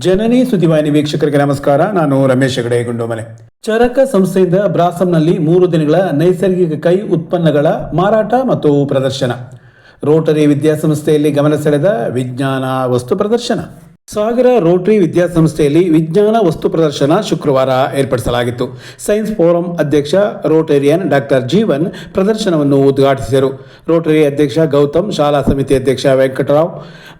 ಜನನಿ ಸುದ್ದಿವಾಹಿನಿ ವೀಕ್ಷಕರಿಗೆ ನಮಸ್ಕಾರ. ನಾನು ರಮೇಶ್ ಹೆಗಡೆ ಗುಂಡೋಮನೆ. ಚರಕ ಸಂಸ್ಥೆಯಿಂದ ಬ್ರಾಸಂನಲ್ಲಿ 3 ದಿನಗಳ ನೈಸರ್ಗಿಕ ಕೈ ಉತ್ಪನ್ನಗಳ ಮಾರಾಟ ಮತ್ತು ಪ್ರದರ್ಶನ. ರೋಟರಿ ವಿದ್ಯಾಸಂಸ್ಥೆಯಲ್ಲಿ ಗಮನ ಸೆಳೆದ ವಿಜ್ಞಾನ ವಸ್ತು ಪ್ರದರ್ಶನ. ಸಾಗರ ರೋಟರಿ ವಿದ್ಯಾಸಂಸ್ಥೆಯಲ್ಲಿ ವಿಜ್ಞಾನ ವಸ್ತು ಪ್ರದರ್ಶನ ಶುಕ್ರವಾರ ಏರ್ಪಡಿಸಲಾಗಿತ್ತು. ಸೈನ್ಸ್ ಫೋರಂ ಅಧ್ಯಕ್ಷ ರೋಟೇರಿಯನ್ ಡಾಕ್ಟರ್ ಜೀವನ್ ಪ್ರದರ್ಶನವನ್ನು ಉದ್ಘಾಟಿಸಿದರು. ರೋಟರಿ ಅಧ್ಯಕ್ಷ ಗೌತಮ್, ಶಾಲಾ ಸಮಿತಿ ಅಧ್ಯಕ್ಷ ವೆಂಕಟರಾವ್,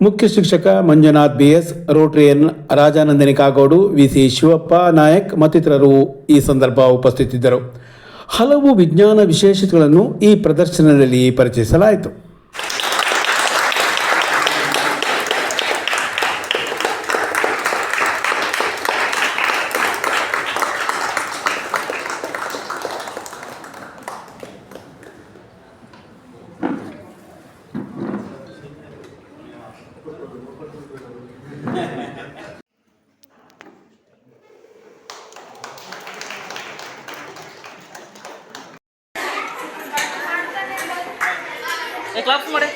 ಮುಖ್ಯ ಶಿಕ್ಷಕ Manjunath BS, Rotarian Rajanandini Kagodu, VC Shivappa Nayak ಮತ್ತಿತರರು ಈ ಸಂದರ್ಭ ಉಪಸ್ಥಿತರಿದ್ದರು. ಹಲವು ವಿಜ್ಞಾನ ವಿಶೇಷತೆಗಳನ್ನು ಈ ಪ್ರದರ್ಶನದಲ್ಲಿ ಪರಿಚಯಿಸಲಾಯಿತು. ಕ್ಲಾಪ್ ಮಾಡಿ.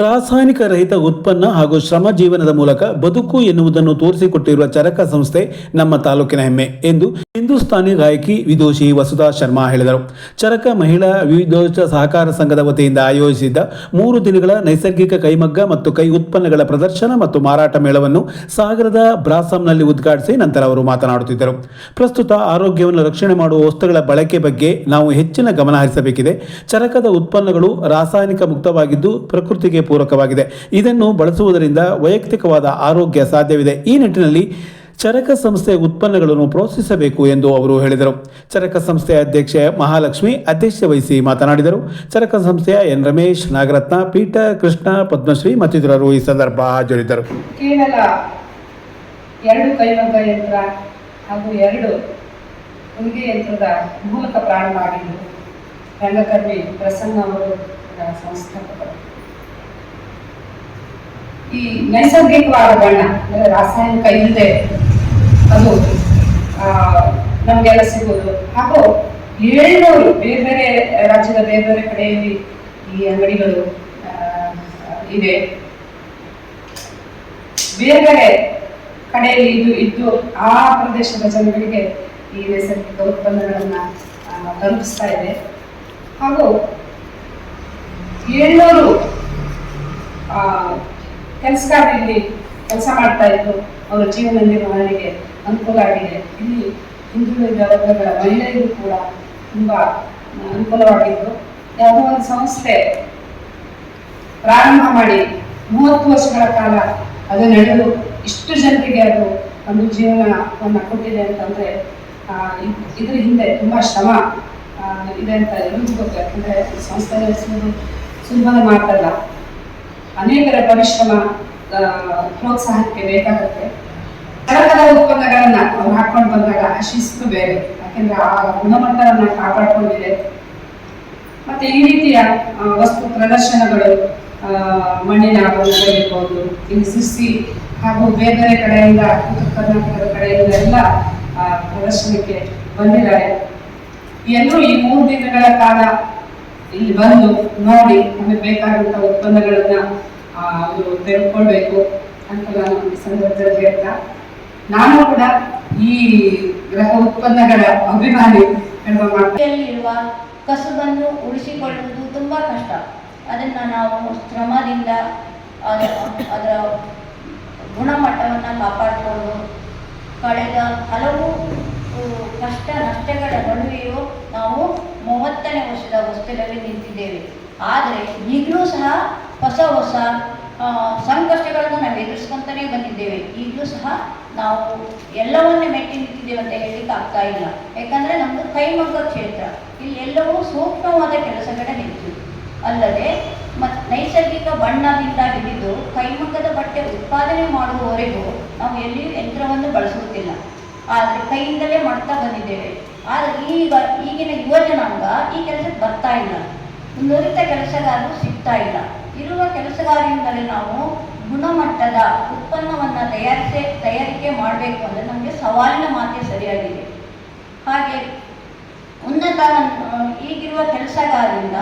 ರಾಸಾಯನಿಕ ರಹಿತ ಉತ್ಪನ್ನ ಹಾಗೂ ಶ್ರಮ ಜೀವನದ ಮೂಲಕ ಬದುಕು ಎನ್ನುವುದನ್ನು ತೋರಿಸಿಕೊಟ್ಟಿರುವ ಚರಕ ಸಂಸ್ಥೆ ನಮ್ಮ ತಾಲೂಕಿನ ಹೆಮ್ಮೆ ಎಂದು ಹಿಂದೂಸ್ತಾನಿ ಗಾಯಕಿ ವಿದೂಷಿ ವಸುಧಾ ಶರ್ಮಾ ಹೇಳಿದರು. ಚರಕ ಮಹಿಳಾ ವಿದೋಷ ಸಹಕಾರ ಸಂಘದ ವತಿಯಿಂದ ಆಯೋಜಿಸಿದ್ದ 3 ದಿನಗಳ ನೈಸರ್ಗಿಕ ಕೈಮಗ್ಗ ಮತ್ತು ಕೈ ಉತ್ಪನ್ನಗಳ ಪ್ರದರ್ಶನ ಮತ್ತು ಮಾರಾಟ ಮೇಳವನ್ನು ಸಾಗರದ ಬ್ರಾಸಂನಲ್ಲಿ ಉದ್ಘಾಟಿಸಿ ನಂತರ ಅವರು ಮಾತನಾಡುತ್ತಿದ್ದರು. ಪ್ರಸ್ತುತ ಆರೋಗ್ಯವನ್ನು ರಕ್ಷಣೆ ಮಾಡುವ ವಸ್ತುಗಳ ಬಳಕೆ ಬಗ್ಗೆ ನಾವು ಹೆಚ್ಚಿನ ಗಮನ ಹರಿಸಬೇಕಿದೆ. ಚರಕದ ಉತ್ಪನ್ನಗಳು ರಾಸಾಯನಿಕ ಮುಕ್ತವಾಗಿದ್ದು ಪ್ರಕೃತಿಗೆ ಪೂರಕವಾಗಿದೆ. ಇದನ್ನು ಬಳಸುವುದರಿಂದ ವೈಯಕ್ತಿಕವಾದ ಆರೋಗ್ಯ ಸಾಧ್ಯವಿದೆ. ಈ ನಿಟ್ಟಿನಲ್ಲಿ ಚರಕ ಸಂಸ್ಥೆಯ ಉತ್ಪನ್ನಗಳನ್ನು ಪ್ರೋತ್ಸಾಹಿಸಬೇಕು ಎಂದು ಅವರು ಹೇಳಿದರು. ಚರಕ ಸಂಸ್ಥೆಯ ಅಧ್ಯಕ್ಷೆ ಮಹಾಲಕ್ಷ್ಮಿ ಅಧ್ಯಕ್ಷತೆ ವಹಿಸಿ ಮಾತನಾಡಿದರು. ಚರಕ ಸಂಸ್ಥೆಯ ಎನ್ ರಮೇಶ್, ನಾಗರತ್ನ, ಪೀಟರ್, ಕೃಷ್ಣ, ಪದ್ಮಶ್ರೀ ಮತ್ತಿತರರು ಈ ಸಂದರ್ಭ ಹಾಜರಿದ್ದರು. ಕೇವಲ 2 ಕೈಮಗ್ಗ ಯಂತ್ರ ಹಾಗೂ 2 ಹೊಲಿಗೆ ಯಂತ್ರದ ಮೂಲಕ ಪ್ರಾರಂಭ ಆಗಿದ್ದು ರಂಗಕರ್ಮಿ ಪ್ರಸನ್ನ ಅವರು ಸಂಸ್ಥಾಪಕರು. ಈ ನೈಸರ್ಗಿಕವಾದ ಬಣ್ಣ ಅಂದರೆ ರಾಸಾಯನಿಕ ಇಲ್ಲದೆ ಅದು ನಮಗೆಲ್ಲ ಸಿಗೋದು. ಹಾಗೂ 700 ಬೇರೆ ಬೇರೆ ರಾಜ್ಯದ ಬೇರೆ ಬೇರೆ ಕಡೆಯಲ್ಲಿ ಈ ಅಂಗಡಿಗಳು ಇವೆ. ಬೇರೆ ಬೇರೆ ಕಡೆಯಲ್ಲಿ ಇದು ಇದ್ದು ಆ ಪ್ರದೇಶದ ಜನಗಳಿಗೆ ಈ ನೈಸರ್ಗಿಕ ಉತ್ಪನ್ನಗಳನ್ನು ತಲುಪಿಸ್ತಾ ಇದೆ. ಹಾಗೂ 700 ಕೆಲಸಗಾರರು ಇಲ್ಲಿ ಕೆಲಸ ಮಾಡ್ತಾ ಇದ್ದು ಅವರ ಜೀವನ ನಿರ್ವಹಣೆಗೆ ಅನುಕೂಲ ಆಗಿದೆ. ಇಲ್ಲಿ ಹಿಂದುಳಿದ ವರ್ಗಗಳ ಮಹಿಳೆಯರು ಕೂಡ ತುಂಬಾ ಅನುಕೂಲವಾಗಿದ್ದು, ಯಾವುದೋ ಒಂದು ಸಂಸ್ಥೆ ಪ್ರಾರಂಭ ಮಾಡಿ 30 ವರ್ಷಗಳ ಕಾಲ ಅದು ನಡೆದು ಇಷ್ಟು ಜನರಿಗೆ ಅದು ಒಂದು ಜೀವನವನ್ನು ಕೊಟ್ಟಿದೆ ಅಂತಂದ್ರೆ ಇದ್ರ ಹಿಂದೆ ತುಂಬಾ ಶ್ರಮ ಇದೆ ಅಂತ ಎಲ್ಲರಿಗೂ ಗೊತ್ತು. ಯಾಕಂದ್ರೆ ಸಂಸ್ಥೆ ನಡೆಸುವುದು ಸುಲಭದ ಮಾತಲ್ಲ. ಅನೇಕರ ಪರಿಶ್ರಮ ಪ್ರೋತ್ಸಾಹಕ್ಕೆ ಬೇಕಾಗುತ್ತೆ. ಚರಕದ ಉತ್ಪನ್ನಗಳನ್ನ ಅವ್ರು ಹಾಕೊಂಡು ಬಂದಾಗ ಆ ಶಿಸ್ತು ಬೇರೆ, ಯಾಕೆಂದ್ರೆ ಆ ಗುಣಮಟ್ಟವನ್ನ ಕಾಪಾಡ್ಕೊಂಡಿದೆ. ಮತ್ತೆ ಈ ರೀತಿಯ ವಸ್ತು ಪ್ರದರ್ಶನಗಳು ಮಣ್ಣಿನ ಆಭರಣಗಳಿರ್ಬೋದು, ಇಲ್ಲಿ ಸಿರ್ಸಿ ಹಾಗೂ ಬೇರೆ ಬೇರೆ ಕಡೆಯಿಂದ ಉತ್ತರ ಕರ್ನಾಟಕದ ಕಡೆಯಿಂದ ಎಲ್ಲ ಪ್ರದರ್ಶನಕ್ಕೆ ಬಂದಿದ್ದಾರೆ. ಎಲ್ಲರೂ ಈ 3 ದಿನಗಳ ಕಾಲ ಇಲ್ಲಿ ಬಂದು ನೋಡಿ ನಮಗೆ ಬೇಕಾದಂಥ ಉತ್ಪನ್ನಗಳನ್ನ ಅವರು ತೆಗೆದುಕೊಳ್ಬೇಕು ಅಂತ ನಾನು ಈ ಸಂದರ್ಭದಲ್ಲಿ ಹೇಳ್ತಾ, ನಾನು ಕೂಡ ಈ ಗ್ರಹ ಉತ್ಪನ್ನಗಳ ಅಭಿಮಾನಿ ಎನ್ನುವ ಮಾತಿರುವ ಕಸುಬನ್ನು ಉಳಿಸಿಕೊಳ್ಳುವುದು ತುಂಬಾ ಕಷ್ಟ. ಅದನ್ನ ನಾವು ಶ್ರಮದಿಂದ ಅದರ ಗುಣಮಟ್ಟವನ್ನು ಕಾಪಾಡಿಕೊಂಡು ಕಳೆದ ಹಲವು ಕಷ್ಟ ನಷ್ಟಗಳ ನಡುವೆಯೂ ನಾವು 30ನೇ ವರ್ಷದ ಹೊಸ್ತಿಲಲ್ಲಿ ನಿಂತಿದ್ದೇವೆ. ಆದರೆ ಈಗಲೂ ಸಹ ಹೊಸ ಸಂಕಷ್ಟಗಳನ್ನು ನಾವು ಎದುರಿಸ್ಕೊಂತಾನೆ ಬಂದಿದ್ದೇವೆ. ಈಗಲೂ ಸಹ ನಾವು ಎಲ್ಲವನ್ನೇ ಮೆಟ್ಟಿ ನಿಂತಿದ್ದೇವೆ ಅಂತ ಹೇಳಲಿಕ್ಕೆ ಆಗ್ತಾ ಇಲ್ಲ. ಯಾಕಂದರೆ ನಮ್ಮದು ಕೈಮಗ್ಗ ಕ್ಷೇತ್ರ, ಇಲ್ಲಿ ಎಲ್ಲವೂ ಸೂಕ್ಷ್ಮವಾದ ಕೆಲಸಗಳೇ ಹೆಚ್ಚು. ಅಲ್ಲದೆ ನೈಸರ್ಗಿಕ ಬಣ್ಣದಿಂದ ಹಿಡಿದು ಕೈಮಗ್ಗದ ಬಟ್ಟೆ ಉತ್ಪಾದನೆ ಮಾಡುವವರೆಗೂ ನಾವು ಎಲ್ಲಿಯೂ ಯಂತ್ರವನ್ನು ಬಳಸುವುದಿಲ್ಲ, ಆದರೆ ಕೈಯಿಂದಲೇ ಮಾಡ್ತಾ ಬಂದಿದ್ದೇವೆ. ಆದರೆ ಈಗಿನ ಯುವ ಜನಾಂಗ ಈ ಕೆಲಸಕ್ಕೆ ಬರ್ತಾ ಇಲ್ಲ, ನುರಿತ ಕೆಲಸಗಾರರು ಸಿಗ್ತಾ ಇಲ್ಲ. ಇರುವ ಕೆಲಸಗಾರರಿಂದಲೇ ನಾವು ಗುಣಮಟ್ಟದ ಉತ್ಪನ್ನವನ್ನು ತಯಾರಿಕೆ ಮಾಡಬೇಕು ಅಂದರೆ ನಮಗೆ ಸವಾಲಿನ ಮಾತೇ ಸರಿಯಾಗಿದೆ. ಹಾಗೆ ಈಗಿರುವ ಕೆಲಸಗಾರರಿಂದ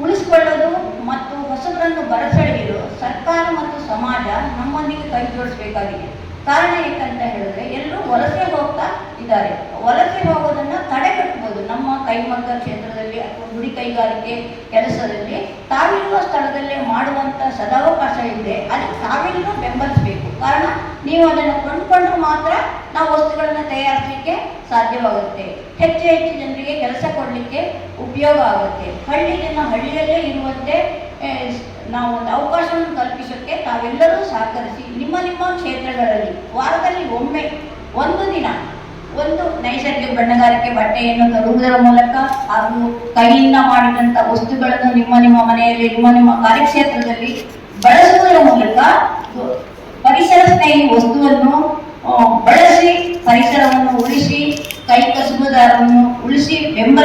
ಉಳಿಸಿಕೊಳ್ಳೋದು ಮತ್ತು ಹೊಸಬರನ್ನು ಬರಸೆಳೆಯಲು ಸರ್ಕಾರ ಮತ್ತು ಸಮಾಜ ನಮ್ಮೊಂದಿಗೆ ಕೈ ಜೋಡಿಸಬೇಕಾಗಿದೆ. ಕಾರಣ ಏಕಂತ ಹೇಳಿದ್ರೆ ಎಲ್ಲರೂ ವಲಸೆ ಹೋಗ್ತಾ ಇದ್ದಾರೆ. ವಲಸೆ ಹೋಗೋದನ್ನು ತಡೆಗಟ್ಟಬಹುದು. ನಮ್ಮ ಕೈಮಗ್ಗ ಕ್ಷೇತ್ರದಲ್ಲಿ ಅಥವಾ ಗುಡಿ ಕೈಗಾರಿಕೆ ಕೆಲಸದಲ್ಲಿ ತಾವಿರುವ ಸ್ಥಳದಲ್ಲೇ ಮಾಡುವಂಥ ಸದಾವಕಾಶ ಇದೆ. ಅದಕ್ಕೆ ತಾವೆಲ್ಲರೂ ಬೆಂಬಲಿಸಬೇಕು. ಕಾರಣ ನೀವು ಅದನ್ನು ಕೊಂಡುಕೊಂಡ್ರೆ ಮಾತ್ರ ನಾವು ವಸ್ತುಗಳನ್ನು ತಯಾರಿಸಲಿಕ್ಕೆ ಸಾಧ್ಯವಾಗುತ್ತೆ. ಹೆಚ್ಚು ಹೆಚ್ಚು ಜನರಿಗೆ ಕೆಲಸ ಕೊಡಲಿಕ್ಕೆ ಉಪಯೋಗ ಆಗುತ್ತೆ. ಹಳ್ಳಿ ಜನ ಹಳ್ಳಿಯಲ್ಲೇ ಇರುವಂತೆ ನಾವು ಒಂದು ಅವಕಾಶವನ್ನು ಕಲ್ಪಿಸೋಕ್ಕೆ ತಾವೆಲ್ಲರೂ ಸಹಕರಿಸಿ ನಿಮ್ಮ ನಿಮ್ಮ ಕ್ಷೇತ್ರಗಳಲ್ಲಿ ವಾರದಲ್ಲಿ ಒಮ್ಮೆ ಒಂದು ದಿನ ಒಂದು ನೈಸರ್ಗಿಕ ಬಣ್ಣಗಾರಿಕೆ ಬಟ್ಟೆಯನ್ನು ತರುವುದರ ಮೂಲಕ ಹಾಗೂ ಕೈಯಿಂದ ಮಾಡಿದಂಥ ವಸ್ತುಗಳನ್ನು ನಿಮ್ಮ ಮನೆಯಲ್ಲಿ ನಿಮ್ಮ ಕಾರ್ಯಕ್ಷೇತ್ರದಲ್ಲಿ ಬಳಸುವುದರ ಮೂಲಕ ಪರಿಸರ ಸ್ನೇಹಿ ವಸ್ತುವನ್ನು ಬಳಸಿ ಪರಿಸರವನ್ನು ಉಳಿಸಿ ಕೈ ಕಸುಬುದಾರವನ್ನು ಉಳಿಸಿ ಬೆಂಬಲ